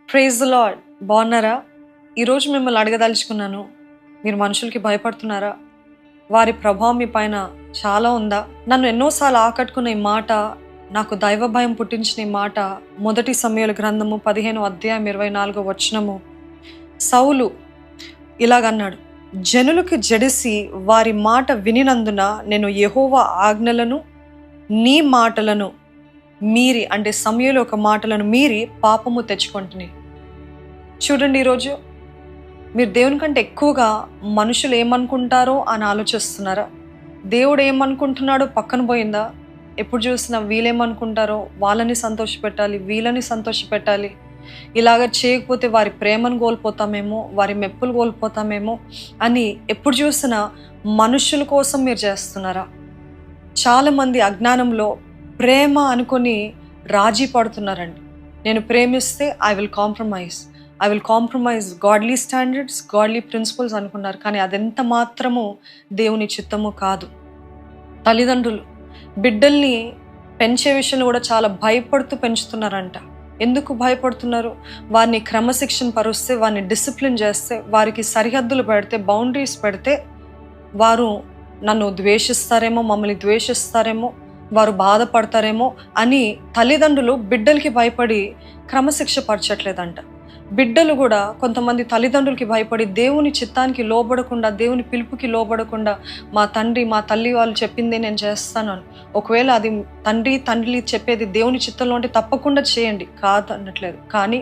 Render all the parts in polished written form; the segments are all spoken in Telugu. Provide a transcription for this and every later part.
Praise the lord. బాగున్నారా? ఈరోజు మిమ్మల్ని అడగదలుచుకున్నాను, మీరు మనుషులకి భయపడుతున్నారా? వారి ప్రభావం మీ పైన చాలా ఉందా? నన్ను ఎన్నోసార్లు ఆకట్టుకున్న ఈ మాట, నాకు దైవ భయం పుట్టించిన ఈ మాట, మొదటి సమూయేలు గ్రంథము 15 అధ్యాయం 24 సౌలు ఇలాగన్నాడు, జనులకు జడిసి వారి మాట వినినందున నేను యెహోవా ఆజ్ఞలను నీ మాటలను మీరి, అంటే సమూయేలు ఒక మాటలను మీరి పాపము తెచ్చుకుంటుని. చూడండి, ఈరోజు మీరు దేవుని కంటే ఎక్కువగా మనుషులు ఏమనుకుంటారో అని ఆలోచిస్తున్నారా? దేవుడు ఏమనుకుంటున్నాడో పక్కన పోయిందా? ఎప్పుడు చూసినా వీళ్ళేమనుకుంటారో వాళ్ళని సంతోషపెట్టాలి, వీళ్ళని సంతోషపెట్టాలి, ఇలాగ చేయకపోతే వారి ప్రేమను కోల్పోతామేమో, వారి మెప్పులు కోల్పోతామేమో అని ఎప్పుడు చూసినా మనుషుల కోసం మీరు చేస్తున్నారా? చాలామంది అజ్ఞానంలో ప్రేమ అనుకొని రాజీ పడుతున్నారండి. నేను ప్రేమిస్తే I will compromise godly standards, godly principles అనుకున్నారు. కానీ అదెంత మాత్రము దేవుని చిత్తము కాదు. తల్లిదండ్రులు బిడ్డల్ని పెంచే విషయంలో కూడా చాలా భయపడుతూ పెంచుతున్నారంట. ఎందుకు భయపడుతున్నారు? వారిని క్రమశిక్షణ పరుస్తే, వారిని డిసిప్లిన్ చేస్తే, వారికి సరిహద్దులు పెడితే, బౌండరీస్ పెడితే వారు నన్ను ద్వేషిస్తారేమో, మమ్మల్ని ద్వేషిస్తారేమో, వారు బాధపడతారేమో అని తల్లిదండ్రులు బిడ్డలకి భయపడి క్రమశిక్ష పరచట్లేదంట. బిడ్డలు కూడా కొంతమంది తల్లిదండ్రులకి భయపడి దేవుని చిత్తానికి లోబడకుండా, దేవుని పిలుపుకి లోబడకుండా, మా తండ్రి మా తల్లి వాళ్ళు చెప్పిందే నేను చేస్తాను అని. ఒకవేళ అది తండ్రి చెప్పేది దేవుని చిత్తంలో ఉంటే తప్పకుండా చేయండి, కాదు అనట్లేదు. కానీ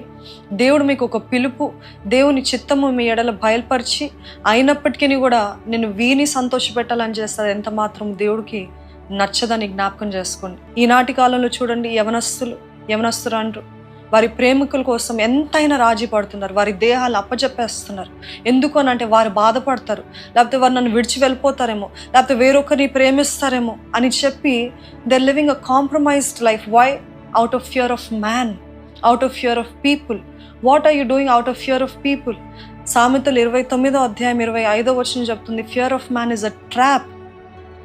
దేవుడు మీకు ఒక పిలుపు, దేవుని చిత్తము మీ ఎడల బయలుపరిచి అయినప్పటికీ కూడా నేను వీని సంతోషపెట్టాలని చేస్తుంది ఎంత మాత్రం దేవుడికి నచ్చదని జ్ఞాపకం చేసుకోండి. ఈనాటి కాలంలో చూడండి, యవనస్తులు అంటారు, వారి ప్రేమికుల కోసం ఎంతైనా రాజీ పడుతున్నారు, వారి దేహాలు అప్పచెప్పేస్తున్నారు. ఎందుకు అని అంటే వారు బాధపడతారు, లేకపోతే వారు నన్ను విడిచి వెళ్ళిపోతారేమో, లేకపోతే వేరొకరిని ప్రేమిస్తారేమో అని చెప్పి they are living a compromised life. Why? Out of fear of man, out of fear of people. What are you doing out of fear of people? సామెతలు 29 అధ్యాయం 25 చెప్తుంది, fear of man is a trap.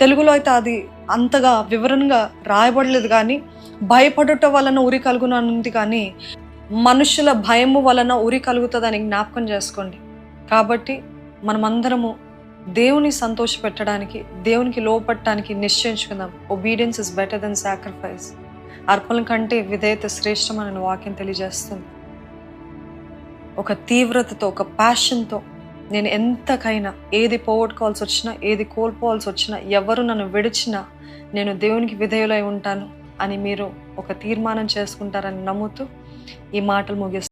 తెలుగులో అయితే అది అంతగా వివరంగా రాయబడలేదు, కానీ భయపడుట వలన ఉరి కలుగును అని ఉంది, కానీ మనుషుల భయము వలన ఉరి కలుగుతుందని జ్ఞాపకం చేసుకోండి. కాబట్టి మనమందరము దేవుని సంతోషపెట్టడానికి, దేవునికి లోపడటానికి నిశ్చయించుకుందాం. Obedience is better than sacrifice. అర్పణ కంటే విధేయత శ్రేష్టమని వాక్యం తెలియజేస్తుంది. ఒక తీవ్రతతో, ఒక ప్యాషన్తో నేను ఎంతకైనా ఏది పోగొట్టుకోవాల్సి వచ్చినా, ఏది కోల్పోవాల్సి వచ్చినా, ఎవరు నన్ను విడిచినా నేను దేవునికి విధేయులై ఉంటాను అని మీరు ఒక తీర్మానం చేసుకుంటారని నమ్ముతూ ఈ మాటలు ముగిస్తాను.